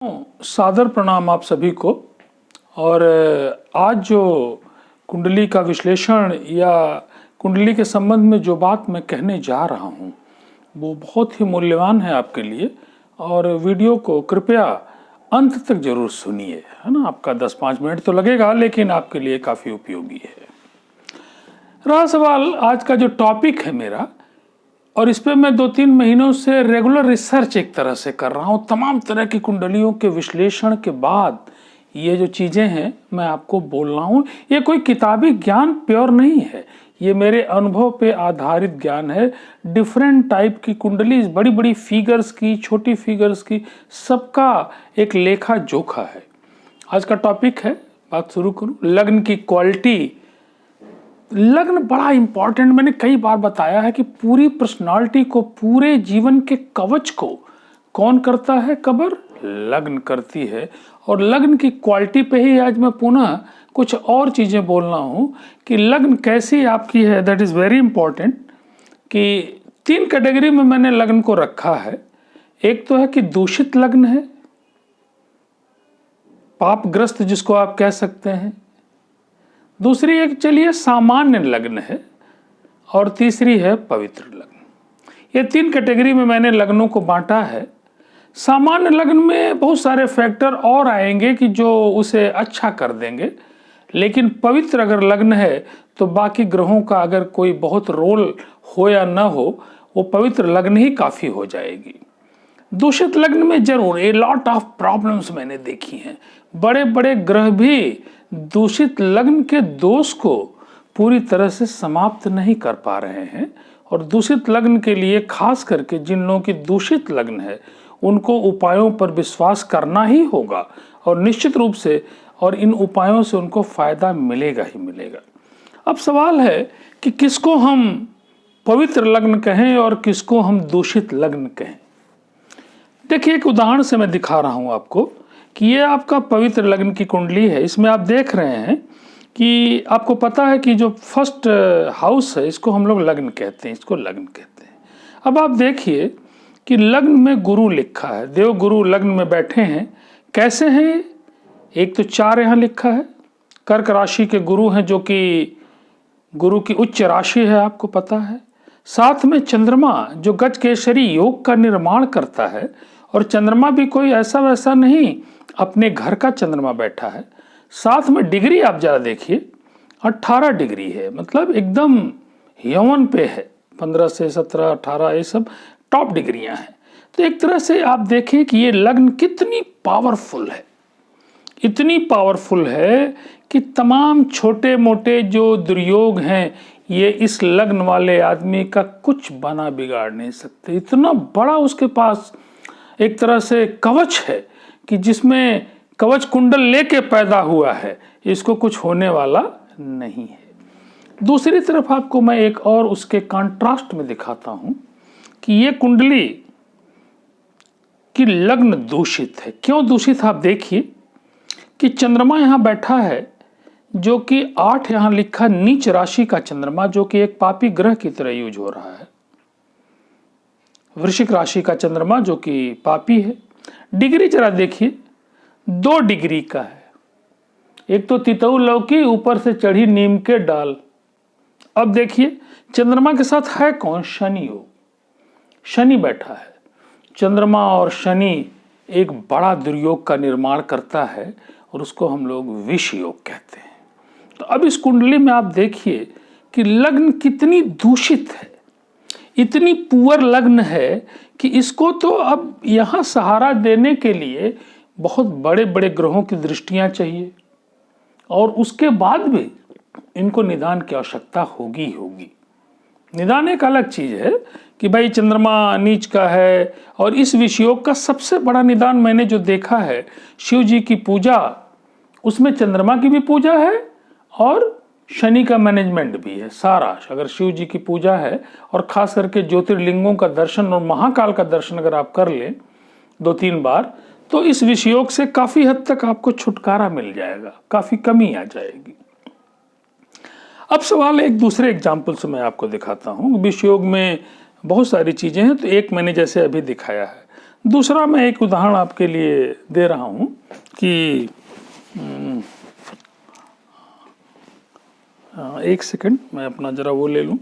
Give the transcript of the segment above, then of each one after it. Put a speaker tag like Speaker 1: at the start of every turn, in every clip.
Speaker 1: सादर प्रणाम आप सभी को। और आज जो कुंडली का विश्लेषण या कुंडली के संबंध में जो बात मैं कहने जा रहा हूँ वो बहुत ही मूल्यवान है आपके लिए, और वीडियो को कृपया अंत तक जरूर सुनिए, है ना। आपका 10-5 मिनट तो लगेगा लेकिन आपके लिए काफ़ी उपयोगी है। रहा सवाल आज का जो टॉपिक है मेरा, और इस पे मैं 2-3 महीनों से रेगुलर रिसर्च एक तरह से कर रहा हूँ। तमाम तरह की कुंडलियों के विश्लेषण के बाद ये जो चीज़ें हैं मैं आपको बोल रहा हूँ। ये कोई किताबी ज्ञान प्योर नहीं है, ये मेरे अनुभव पे आधारित ज्ञान है। डिफरेंट टाइप की कुंडली, बड़ी बड़ी फिगर्स की, छोटी फिगर्स की, सबका एक लेखा जोखा है। आज का टॉपिक है, बात शुरू करूँ, लग्न की क्वालिटी। लग्न बड़ा इंपॉर्टेंट, मैंने कई बार बताया है कि पूरी पर्सनालिटी को, पूरे जीवन के कवच को कौन करता है? कबर लग्न करती है। और लग्न की क्वालिटी पे ही आज मैं पुनः कुछ और चीज़ें बोल रहा हूँ कि लग्न कैसी आपकी है। That is very important. कि 3 कैटेगरी में मैंने लग्न को रखा है। एक तो है कि दूषित लग्न है, पापग्रस्त जिसको आप कह सकते हैं। दूसरी एक चलिए सामान्य लग्न है, और तीसरी है पवित्र लग्न। ये 3 कैटेगरी में मैंने लग्नों को बांटा है। सामान्य लग्न में बहुत सारे फैक्टर और आएंगे कि जो उसे अच्छा कर देंगे, लेकिन पवित्र अगर लग्न है तो बाकी ग्रहों का अगर कोई बहुत रोल हो या ना हो, वो पवित्र लग्न ही काफ़ी हो जाएगी। दूषित लग्न में जरूर ए लॉट ऑफ प्रॉब्लम्स मैंने देखी हैं। बड़े बड़े ग्रह भी दूषित लग्न के दोष को पूरी तरह से समाप्त नहीं कर पा रहे हैं। और दूषित लग्न के लिए खास करके जिन लोगों की दूषित लग्न है उनको उपायों पर विश्वास करना ही होगा, और निश्चित रूप से, और इन उपायों से उनको फायदा मिलेगा ही मिलेगा। अब सवाल है कि किसको हम पवित्र लग्न कहें और किसको हम दूषित लग्न कहें। देखिए, एक उदाहरण से मैं दिखा रहा हूं आपको कि ये आपका पवित्र लग्न की कुंडली है। इसमें आप देख रहे हैं कि आपको पता है कि जो फर्स्ट हाउस है इसको हम लोग लग्न कहते हैं, इसको लग्न कहते हैं। अब आप देखिए कि लग्न में गुरु लिखा है, देव गुरु लग्न में बैठे हैं। कैसे हैं? एक तो 4 यहाँ लिखा है। कर्क राशि के गुरु हैं, जो कि गुरु की उच्च राशि है, आपको पता है। साथ में चंद्रमा जो गज केसरी योग का निर्माण करता है, और चंद्रमा भी कोई ऐसा वैसा नहीं, अपने घर का चंद्रमा बैठा है। साथ में डिग्री आप जरा देखिए, 18 डिग्री है, मतलब एकदम यौवन पे है। 15 से 17, 18 ये सब टॉप डिग्रियां हैं। तो एक तरह से आप देखें कि ये लग्न कितनी पावरफुल है। इतनी पावरफुल है कि तमाम छोटे मोटे जो दुर्योग हैं ये इस लग्न वाले आदमी का कुछ बना बिगाड़ नहीं सकते। इतना बड़ा उसके पास एक तरह से कवच है कि जिसमें कवच कुंडल लेके पैदा हुआ है, इसको कुछ होने वाला नहीं है। दूसरी तरफ आपको मैं एक और उसके कंट्रास्ट में दिखाता हूं कि ये कुंडली की लग्न दूषित है। क्यों दूषित? आप देखिए कि चंद्रमा यहां बैठा है, जो कि 8 यहां लिखा, नीच राशि का चंद्रमा, जो कि एक पापी ग्रह की तरह यूज हो रहा है। वृश्चिक राशि का चंद्रमा जो कि पापी है। डिग्री जरा देखिए, 2 डिग्री का है। एक तो तितऊ लौकी, ऊपर से चढ़ी नीम के डाल। अब देखिए चंद्रमा के साथ है कौन? शनि योग। शनि बैठा है। चंद्रमा और शनि एक बड़ा दुर्योग का निर्माण करता है, और उसको हम लोग विष योग कहते हैं। तो अब इस कुंडली में आप देखिए कि लग्न कितनी दूषित है, इतनी पुअर लग्न है कि इसको तो अब यहाँ सहारा देने के लिए बहुत बड़े बड़े ग्रहों की दृष्टियां चाहिए, और उसके बाद भी इनको निदान की आवश्यकता होगी होगी। निदान एक अलग चीज है कि भाई चंद्रमा नीच का है, और इस विषयोग का सबसे बड़ा निदान मैंने जो देखा है, शिव जी की पूजा, उसमें चंद्रमा की भी पूजा है और शनि का मैनेजमेंट भी है सारा। अगर शिव जी की पूजा है, और खास करके ज्योतिर्लिंगों का दर्शन और महाकाल का दर्शन अगर आप कर लें 2-3 बार, तो इस विषयोग से काफी हद तक आपको छुटकारा मिल जाएगा, काफी कमी आ जाएगी। अब सवाल एक दूसरे एग्जाम्पल से मैं आपको दिखाता हूँ। विषयोग में बहुत सारी चीजें हैं, तो एक मैंने जैसे अभी दिखाया है। दूसरा मैं एक उदाहरण आपके लिए दे रहा हूँ कि एक सेकंड, मैं अपना जरा वो ले लूँ।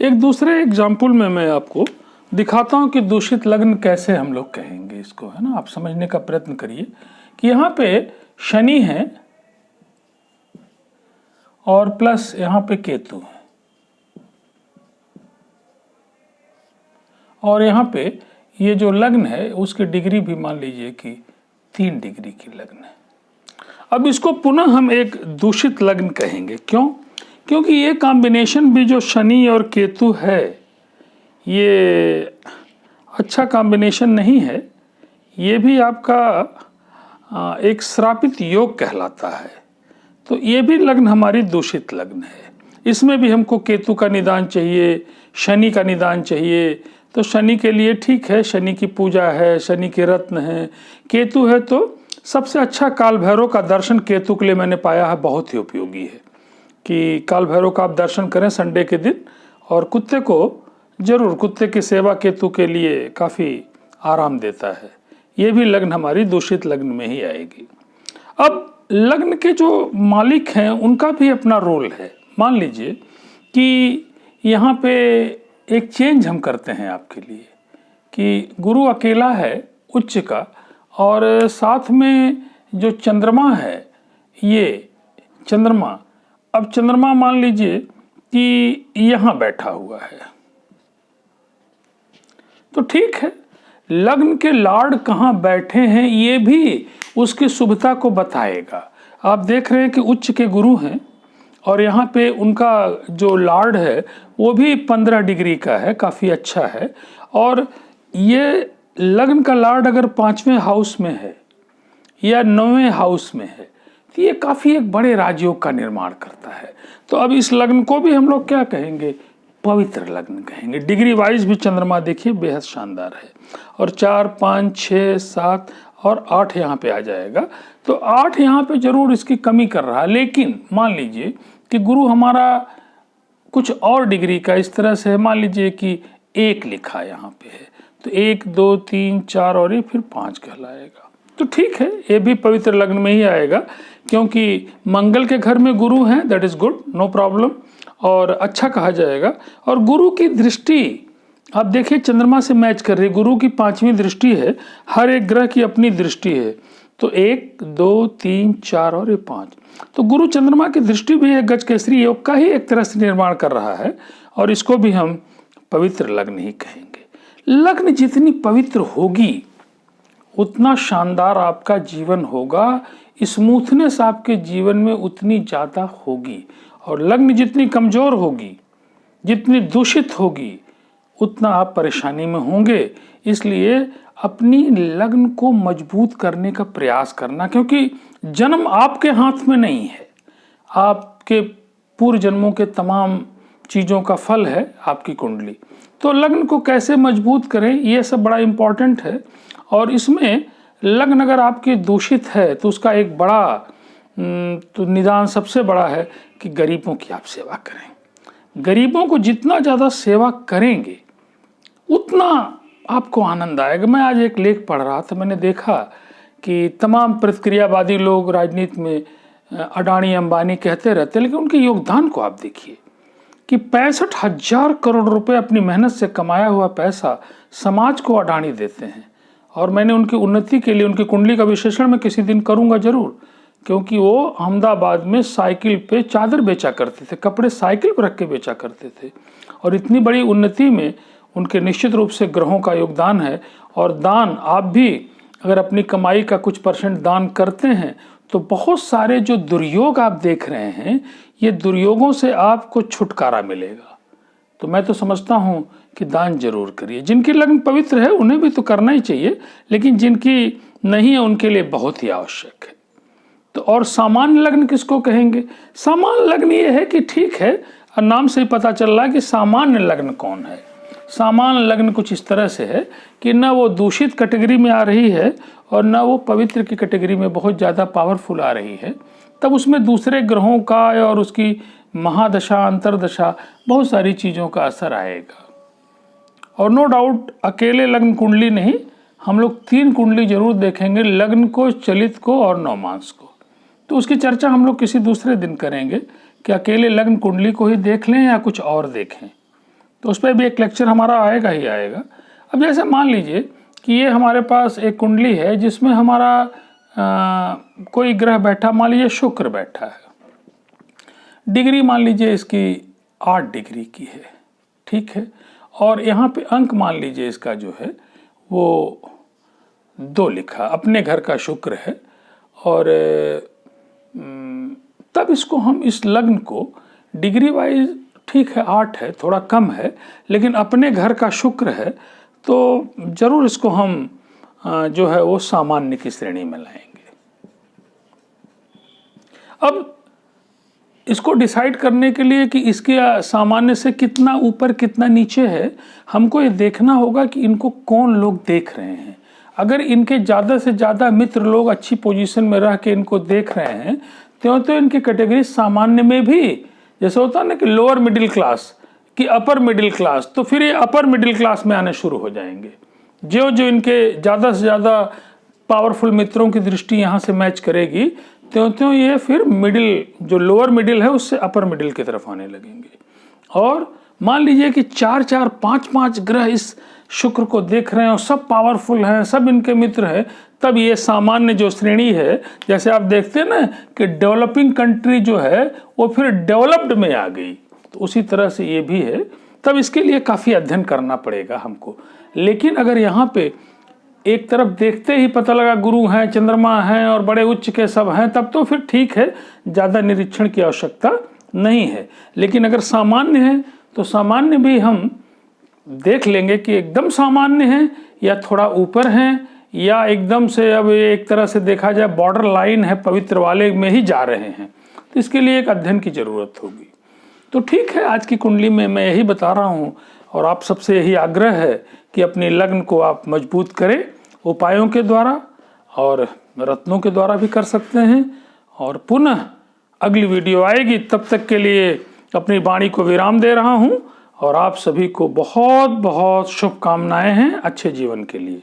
Speaker 1: एक दूसरे एग्जाम्पल में मैं आपको दिखाता हूँ कि दूषित लग्न कैसे हम लोग कहेंगे इसको, है ना। आप समझने का प्रयत्न करिए कि यहाँ पे शनि है और प्लस यहाँ पे केतु है, और यहाँ पे ये जो लग्न है उसकी डिग्री भी मान लीजिए कि 3 डिग्री की लग्न है। अब इसको पुनः हम एक दूषित लग्न कहेंगे। क्यों? क्योंकि ये कॉम्बिनेशन भी जो शनि और केतु है ये अच्छा कॉम्बिनेशन नहीं है, ये भी आपका एक श्रापित योग कहलाता है। तो ये भी लग्न हमारी दूषित लग्न है। इसमें भी हमको केतु का निदान चाहिए, शनि का निदान चाहिए। तो शनि के लिए ठीक है, शनि की पूजा है, शनि के रत्न है। केतु है तो सबसे अच्छा काल भैरव का दर्शन केतु के लिए मैंने पाया है बहुत ही उपयोगी है, कि काल भैरव का आप दर्शन करें संडे के दिन, और कुत्ते को जरूर, कुत्ते की सेवा केतु के लिए काफ़ी आराम देता है। ये भी लग्न हमारी दूषित लग्न में ही आएगी। अब लग्न के जो मालिक हैं उनका भी अपना रोल है। मान लीजिए कि यहाँ पे एक चेंज हम करते हैं आपके लिए कि गुरु अकेला है उच्च का, और साथ में जो चंद्रमा है ये चंद्रमा, अब चंद्रमा मान लीजिए कि यहाँ बैठा हुआ है, तो ठीक है, लग्न के लॉर्ड कहाँ बैठे हैं ये भी उसकी शुभता को बताएगा। आप देख रहे हैं कि उच्च के गुरु हैं और यहाँ पे उनका जो लॉर्ड है वो भी 15 डिग्री का है, काफ़ी अच्छा है। और ये लग्न का लॉर्ड अगर 5वें हाउस में है या 9वें हाउस में है तो ये काफ़ी एक बड़े राजयोग का निर्माण करता है। तो अब इस लग्न को भी हम लोग क्या कहेंगे? पवित्र लग्न कहेंगे। डिग्री वाइज भी चंद्रमा देखिए बेहद शानदार है, और 4, 5, 6, 7 और 8 यहाँ पे आ जाएगा। तो 8 यहाँ पे जरूर इसकी कमी कर रहा है, लेकिन मान लीजिए कि गुरु हमारा कुछ और डिग्री का इस तरह से है, मान लीजिए कि 1 लिखा यहाँ पे है, तो 1, 2, 3, 4 और ये फिर 5 कहलाएगा। तो ठीक है, ये भी पवित्र लग्न में ही आएगा, क्योंकि मंगल के घर में गुरु हैं, that is good, no problem, और अच्छा कहा जाएगा। और गुरु की दृष्टि आप देखिए चंद्रमा से मैच कर रही है, गुरु की 5वीं दृष्टि है, हर एक ग्रह की अपनी दृष्टि है। तो 1, 2, 3, 4 और ये 5, तो गुरु चंद्रमा की दृष्टि भी है, गज केसरी योग का ही एक तरह से निर्माण कर रहा है, और इसको भी हम पवित्र लग्न ही कहेंगे। लग्न जितनी पवित्र होगी उतना शानदार आपका जीवन होगा, स्मूथनेस आपके जीवन में उतनी ज़्यादा होगी। और लग्न जितनी कमज़ोर होगी, जितनी दूषित होगी, उतना आप परेशानी में होंगे। इसलिए अपनी लग्न को मजबूत करने का प्रयास करना, क्योंकि जन्म आपके हाथ में नहीं है, आपके पूर्व जन्मों के तमाम चीज़ों का फल है आपकी कुंडली। तो लग्न को कैसे मजबूत करें ये सब बड़ा इम्पॉर्टेंट है। और इसमें लग्न अगर आपकी दूषित है तो उसका एक बड़ा तो निदान सबसे बड़ा है कि गरीबों की आप सेवा करें। गरीबों को जितना ज़्यादा सेवा करेंगे उतना आपको आनंद आएगा। मैं आज एक लेख पढ़ रहा था, मैंने देखा कि तमाम प्रतिक्रियावादी लोग राजनीति में अडानी अंबानी कहते रहते, लेकिन उनके योगदान को आप देखिए कि 65,000 करोड़ रुपए अपनी मेहनत से कमाया हुआ पैसा समाज को अडानी देते हैं। और मैंने उनकी उन्नति के लिए उनकी कुंडली का विश्लेषण मैं किसी दिन करूंगा जरूर, क्योंकि वो अहमदाबाद में साइकिल पे चादर बेचा करते थे, कपड़े साइकिल पर रख के बेचा करते थे, और इतनी बड़ी उन्नति में उनके निश्चित रूप से ग्रहों का योगदान है। और दान आप भी अगर अपनी कमाई का कुछ % दान करते हैं तो बहुत सारे जो दुर्योग आप देख रहे हैं ये दुर्योगों से आपको छुटकारा मिलेगा। तो मैं तो समझता हूँ कि दान जरूर करिए। जिनकी लग्न पवित्र है उन्हें भी तो करना ही चाहिए, लेकिन जिनकी नहीं है उनके लिए बहुत ही आवश्यक है। तो और सामान्य लग्न किसको कहेंगे? सामान्य लग्न ये है कि ठीक है, नाम से ही पता चल रहा है कि सामान्य लग्न कौन है। सामान्य लग्न कुछ इस तरह से है कि न वो दूषित कैटेगरी में आ रही है और न वो पवित्र की कैटेगरी में बहुत ज़्यादा पावरफुल आ रही है। तब उसमें दूसरे ग्रहों का और उसकी महादशा अंतरदशा बहुत सारी चीज़ों का असर आएगा। और नो डाउट अकेले लग्न कुंडली नहीं, हम लोग 3 कुंडली जरूर देखेंगे, लग्न को, चलित को और नवमांस को। तो उसकी चर्चा हम लोग किसी दूसरे दिन करेंगे कि अकेले लग्न कुंडली को ही देख लें या कुछ और देखें, तो उस पर भी एक लेक्चर हमारा आएगा ही आएगा। अब जैसे मान लीजिए कि ये हमारे पास एक कुंडली है जिसमें हमारा कोई ग्रह बैठा, मान लीजिए शुक्र बैठा है, डिग्री मान लीजिए इसकी 8 डिग्री की है, ठीक है, और यहाँ पे अंक मान लीजिए इसका जो है वो 2 लिखा, अपने घर का शुक्र है। और तब इसको हम इस लग्न को डिग्री वाइज ठीक है 8 है, थोड़ा कम है, लेकिन अपने घर का शुक्र है, तो जरूर इसको हम जो है वो सामान्य की श्रेणी में लाएंगे। अब इसको डिसाइड करने के लिए कि इसके सामान्य से कितना ऊपर कितना नीचे है, हमको ये देखना होगा कि इनको कौन लोग देख रहे हैं। अगर इनके ज़्यादा से ज़्यादा मित्र लोग अच्छी पोजीशन में रह के इनको देख रहे हैं, तो इनकी कैटेगरी सामान्य में भी, जैसे होता है ना कि लोअर मिडिल क्लास कि अपर मिडिल क्लास, तो फिर ये अपर मिडिल क्लास में आने शुरू हो जाएंगे। जो जो इनके ज़्यादा से ज़्यादा पावरफुल मित्रों की दृष्टि यहाँ से मैच करेगी, त्यों ये फिर मिडिल, जो लोअर मिडिल है उससे अपर मिडिल की तरफ आने लगेंगे। और मान लीजिए कि 4-4, 5-5 ग्रह इस शुक्र को देख रहे हैं और सब पावरफुल हैं, सब इनके मित्र हैं, तब ये सामान्य जो श्रेणी है, जैसे आप देखते हैं ना कि डेवलपिंग कंट्री जो है वो फिर डेवलप्ड में आ गई, तो उसी तरह से ये भी है। तब इसके लिए काफ़ी अध्ययन करना पड़ेगा हमको। लेकिन अगर यहाँ पे एक तरफ देखते ही पता लगा गुरु हैं, चंद्रमा हैं और बड़े उच्च के सब हैं, तब तो फिर ठीक है, ज़्यादा निरीक्षण की आवश्यकता नहीं है। लेकिन अगर सामान्य है तो सामान्य भी हम देख लेंगे कि एकदम सामान्य है या थोड़ा ऊपर हैं, या एकदम से अब एक तरह से देखा जाए बॉर्डर लाइन है, पवित्र वाले में ही जा रहे हैं, तो इसके लिए एक अध्ययन की ज़रूरत होगी। तो ठीक है, आज की कुंडली में मैं यही बता रहा हूँ और आप सबसे यही आग्रह है कि अपनी लग्न को आप मजबूत करें उपायों के द्वारा और रत्नों के द्वारा भी कर सकते हैं। और पुनः अगली वीडियो आएगी, तब तक के लिए अपनी वाणी को विराम दे रहा हूँ और आप सभी को बहुत बहुत शुभकामनाएं हैं अच्छे जीवन के लिए।